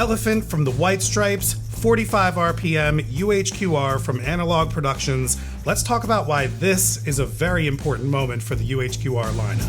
Elephant from the White Stripes, 45 RPM, UHQR from Analog Productions. Let's talk about why this is a very important moment for the UHQR lineup.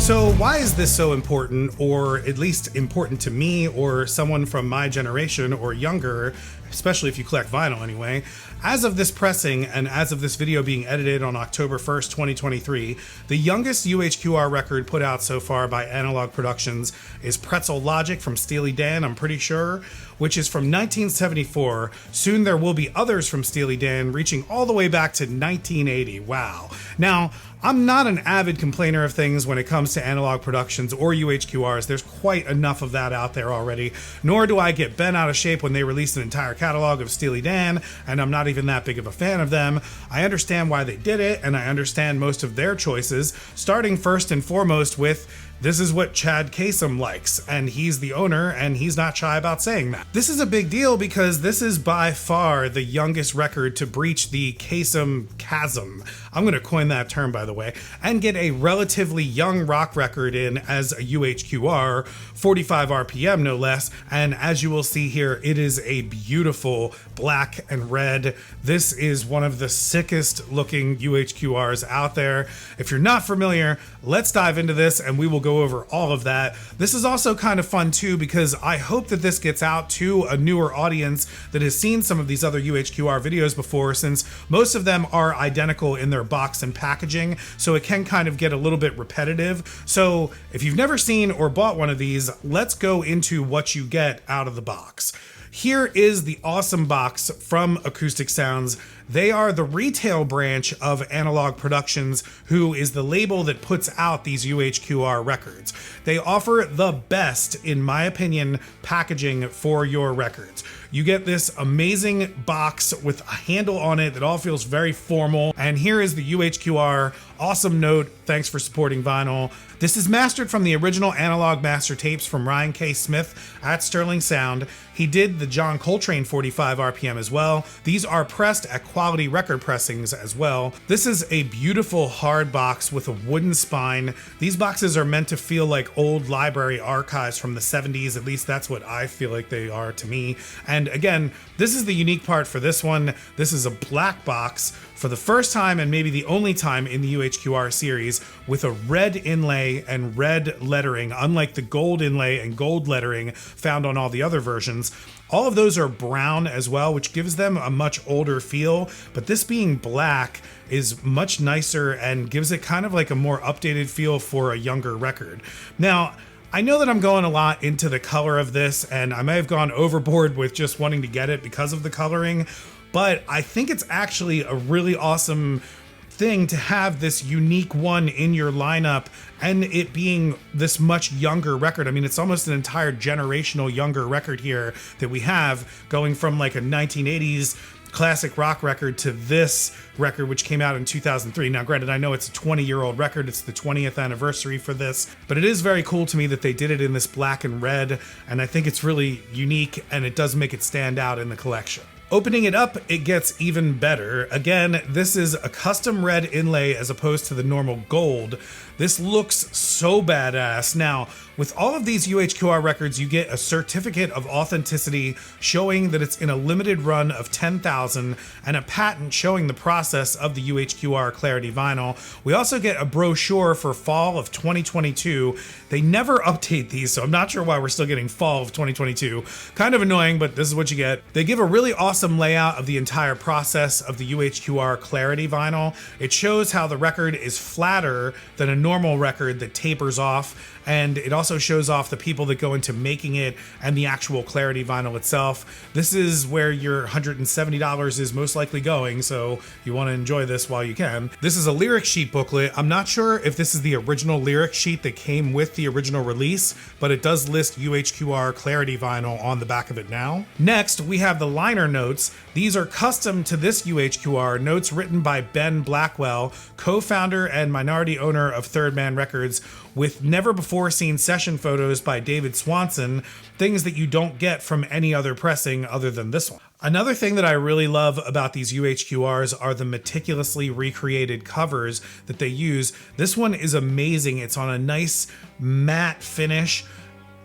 So why is this so important, or at least important to me or someone from my generation or younger, especially if you collect vinyl anyway? As of this pressing and as of this video being edited on October 1st, 2023, the youngest UHQR record put out so far by Analog Productions is Pretzel Logic from Steely Dan, I'm pretty sure, which is from 1974. Soon there will be others from Steely Dan reaching all the way back to 1980. Wow. Now, I'm not an avid complainer of things when it comes to Analog Productions or UHQRs. There's quite enough of that out there already. Nor do I get bent out of shape when they release an entire catalog of Steely Dan, and I'm not even that big of a fan of them. I understand why they did it, and I understand most of their choices, starting first and foremost with this is what Chad Kasem likes, and he's the owner, and he's not shy about saying that. This is a big deal because this is by far the youngest record to breach the Kasem chasm. I'm going to coin that term, by the way, and get a relatively young rock record in as a UHQR, 45 RPM no less, and as you will see here, it is a beautiful black and red. This is one of the sickest looking UHQRs out there. If you're not familiar, let's dive into this and we will go over all of that. This is also kind of fun too because I hope that this gets out to a newer audience that has seen some of these other UHQR videos before, since most of them are identical in their box and packaging, so it can kind of get a little bit repetitive. So if you've never seen or bought one of these, let's go into what you get out of the box. Here is the awesome box from Acoustic Sounds. They are the retail branch of Analog Productions, who is the label that puts out these UHQR records. They offer the best, in my opinion, packaging for your records. You get this amazing box with a handle on it that all feels very formal. And here is the UHQR awesome note. Thanks for supporting vinyl. This is mastered from the original analog master tapes from Ryan K. Smith at Sterling Sound. He did the John Coltrane 45 RPM as well. These are pressed at Quality Record Pressings as well. This is a beautiful hard box with a wooden spine. These boxes are meant to feel like old library archives from the 70s. At least that's what I feel like they are to me. And again, this is the unique part for this one. This is a black box for the first time and maybe the only time in the UHQR series with a red inlay and red lettering, unlike the gold inlay and gold lettering found on all the other versions. All of those are brown as well, which gives them a much older feel, but this being black is much nicer and gives it kind of like a more updated feel for a younger record. Now, I know that I'm going a lot into the color of this, and I may have gone overboard with just wanting to get it because of the coloring, but I think it's actually a really awesome thing to have this unique one in your lineup, and it being this much younger record. I mean, it's almost an entire generational younger record here that we have, going from like a 1980s classic rock record to this record, which came out in 2003. Now, granted, I know it's a 20-year-old record. It's the 20th anniversary for this, but it is very cool to me that they did it in this black and red, and I think it's really unique, and it does make it stand out in the collection. Opening it up, it gets even better. Again, this is a custom red inlay as opposed to the normal gold. This looks so badass. Now, with all of these UHQR records, you get a certificate of authenticity showing that it's in a limited run of 10,000 and a patent showing the process of the UHQR Clarity vinyl. We also get a brochure for fall of 2022. They never update these, so I'm not sure why we're still getting fall of 2022. Kind of annoying, but this is what you get. They give a really awesome layout of the entire process of the UHQR Clarity vinyl. It shows how the record is flatter than a normal record that tapers off, and it also shows off the people that go into making it and the actual Clarity vinyl itself. This is where your $170 is most likely going, so you want to enjoy this while you can. This is a lyric sheet booklet. I'm not sure if this is the original lyric sheet that came with the original release, but it does list UHQR Clarity vinyl on the back of it now. Next, we have the liner notes. These are custom to this UHQR, notes written by Ben Blackwell, co-founder and minority owner of Third Man Records, with never before seen session photos by David Swanson, things that you don't get from any other pressing other than this one. Another thing that I really love about these UHQRs are the meticulously recreated covers that they use. This one is amazing. It's on a nice matte finish.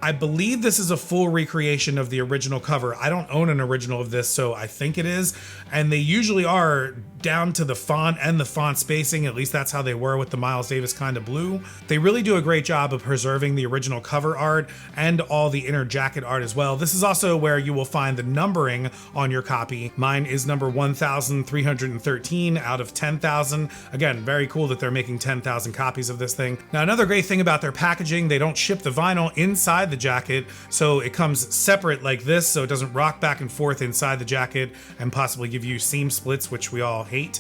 I believe this is a full recreation of the original cover. I don't own an original of this, so I think it is. And they usually are down to the font and the font spacing. At least that's how they were with the Miles Davis Kinda Blue. They really do a great job of preserving the original cover art and all the inner jacket art as well. This is also where you will find the numbering on your copy. Mine is number 1,313 out of 10,000. Again, very cool that they're making 10,000 copies of this thing. Now, another great thing about their packaging, they don't ship the vinyl inside the jacket, so it comes separate like this, so it doesn't rock back and forth inside the jacket and possibly give you seam splits, which we all hate.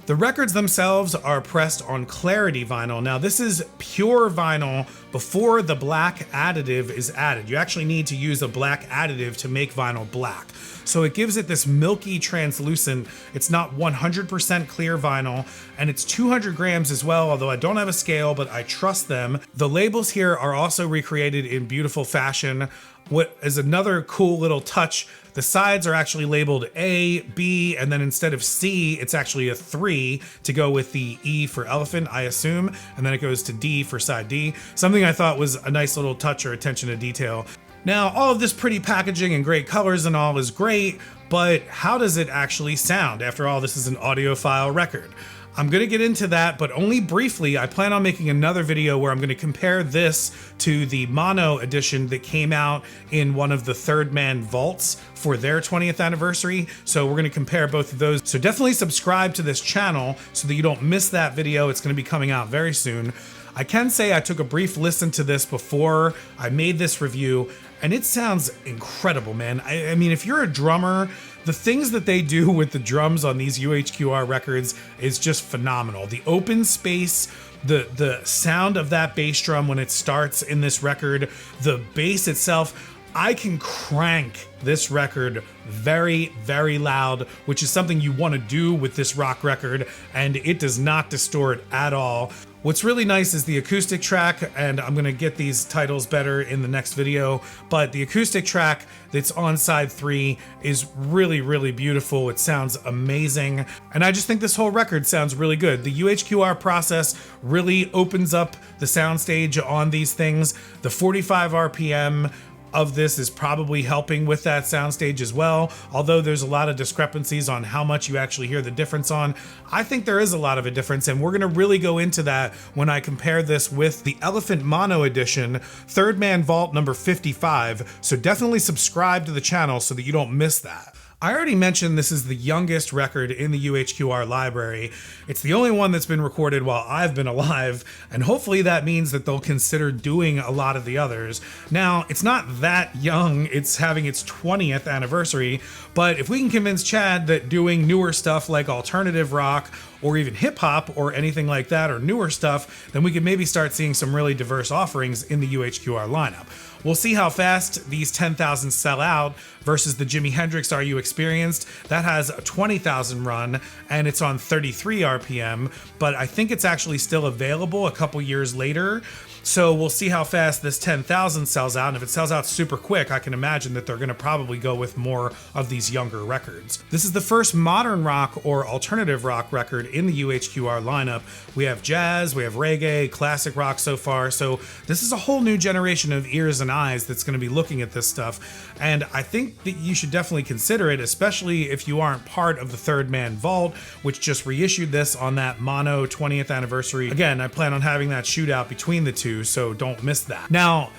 The records themselves are pressed on Clarity vinyl. Now, this is pure vinyl before the black additive is added. You actually need to use a black additive to make vinyl black. So it gives it this milky translucent, it's not 100% clear vinyl, and it's 200 grams as well, although I don't have a scale, but I trust them. The labels here are also recreated in beautiful fashion. What is another cool little touch, the sides are actually labeled A, B, and then instead of C, it's actually a 3 to go with the E for elephant, I assume, and then it goes to D for side D. Something I thought was a nice little touch or attention to detail. Now, all of this pretty packaging and great colors and all is great, but how does it actually sound? After all, this is an audiophile record. I'm gonna get into that, but only briefly. I plan on making another video where I'm gonna compare this to the mono edition that came out in one of the Third Man vaults for their 20th anniversary. So we're gonna compare both of those. So definitely subscribe to this channel so that you don't miss that video. It's gonna be coming out very soon. I can say I took a brief listen to this before I made this review, and it sounds incredible, man. I mean, if you're a drummer, the things that they do with the drums on these UHQR records is just phenomenal. The open space, the sound of that bass drum when it starts in this record, the bass itself, I can crank this record very, very loud, which is something you want to do with this rock record, and it does not distort at all. What's really nice is the acoustic track, and I'm gonna get these titles better in the next video, but the acoustic track that's on side 3 is really, really beautiful. It sounds amazing, and I just think this whole record sounds really good. The UHQR process really opens up the soundstage on these things. The 45 RPM of this is probably helping with that soundstage as well, although there's a lot of discrepancies on how much you actually hear the difference on. I think there is a lot of a difference, and we're gonna really go into that when I compare this with the Elephant Mono Edition, Third Man Vault number 55, so definitely subscribe to the channel so that you don't miss that. I already mentioned this is the youngest record in the UHQR library. It's the only one that's been recorded while I've been alive, and hopefully that means that they'll consider doing a lot of the others. Now, it's not that young, it's having its 20th anniversary, but if we can convince Chad that doing newer stuff like alternative rock or even hip hop or anything like that, or newer stuff, then we could maybe start seeing some really diverse offerings in the UHQR lineup. We'll see how fast these 10,000 sell out versus the Jimi Hendrix Are You Experienced? That has a 20,000 run and it's on 33 RPM, but I think it's actually still available a couple years later. So we'll see how fast this 10,000 sells out, and if it sells out super quick, I can imagine that they're gonna probably go with more of these younger records. This is the first modern rock or alternative rock record in the UHQR lineup. We have jazz, we have reggae, classic rock so far, so this is a whole new generation of ears and eyes that's gonna be looking at this stuff, and I think that you should definitely consider it, especially if you aren't part of the Third Man Vault, which just reissued this on that mono 20th anniversary. Again, I plan on having that shootout between the two, so don't miss that. Now,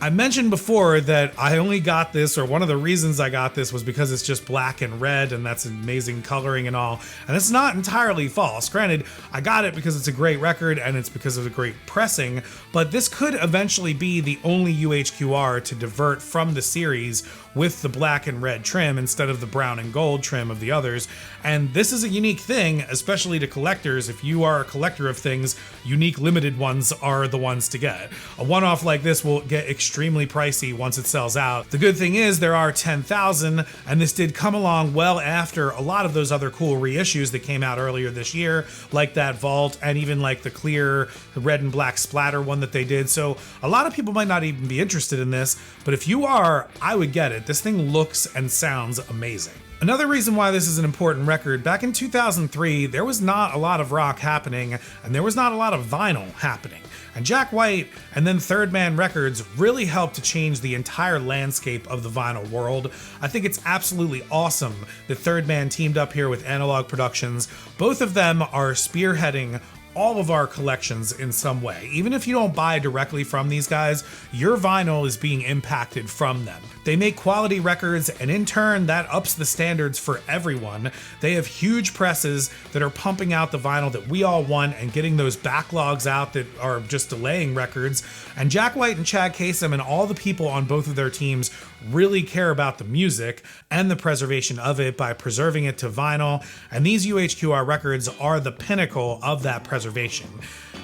I mentioned before that I only got this, or one of the reasons I got this was because it's just black and red, and that's amazing coloring and all, and it's not entirely false. Granted, I got it because it's a great record and it's because of the great pressing, but this could eventually be the only UHQR to divert from the series with the black and red trim instead of the brown and gold trim of the others. And this is a unique thing, especially to collectors. If you are a collector of things, unique limited ones are the ones to get. A one-off like this will get extremely pricey once it sells out. The good thing is there are 10,000, and this did come along well after a lot of those other cool reissues that came out earlier this year, like that Vault and even like the clear red and black splatter one that they did. So a lot of people might not even be interested in this, but if you are, I would get it. This thing looks and sounds amazing. Another reason why this is an important record, back in 2003, there was not a lot of rock happening, and there was not a lot of vinyl happening. And Jack White and then Third Man Records really helped to change the entire landscape of the vinyl world. I think it's absolutely awesome that Third Man teamed up here with Analog Productions. Both of them are spearheading all of our collections in some way. Even if you don't buy directly from these guys, your vinyl is being impacted from them. They make quality records, and in turn, that ups the standards for everyone. They have huge presses that are pumping out the vinyl that we all want and getting those backlogs out that are just delaying records. And Jack White and Chad Kasem and all the people on both of their teams really care about the music and the preservation of it by preserving it to vinyl. And these UHQR records are the pinnacle of that preservation.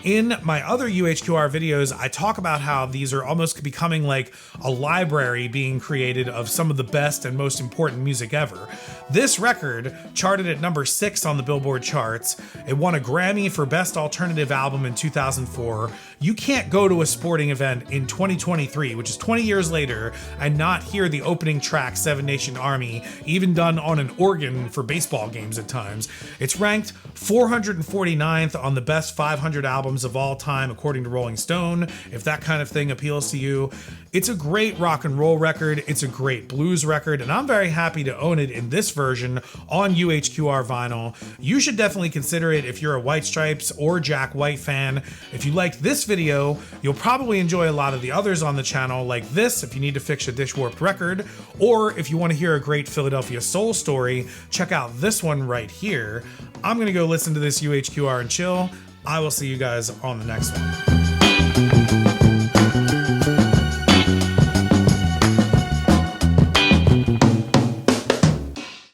In my other UHQR videos, I talk about how these are almost becoming like a library being created of some of the best and most important music ever. This record charted at number 6 on the Billboard charts. It won a Grammy for Best Alternative Album in 2004. You can't go to a sporting event in 2023, which is 20 years later, and not hear the opening track, Seven Nation Army, even done on an organ for baseball games at times. It's ranked 449th on the best 500 albums of all time, according to Rolling Stone, if that kind of thing appeals to you. It's a great rock and roll record. It's a great blues record, and I'm very happy to own it in this version on UHQR vinyl. You should definitely consider it if you're a White Stripes or Jack White fan. If you liked this video, you'll probably enjoy a lot of the others on the channel, like this, if you need to fix a dish-warped record, or if you want to hear a great Philadelphia soul story, check out this one right here. I'm gonna go listen to this UHQR and chill. I will see you guys on the next one.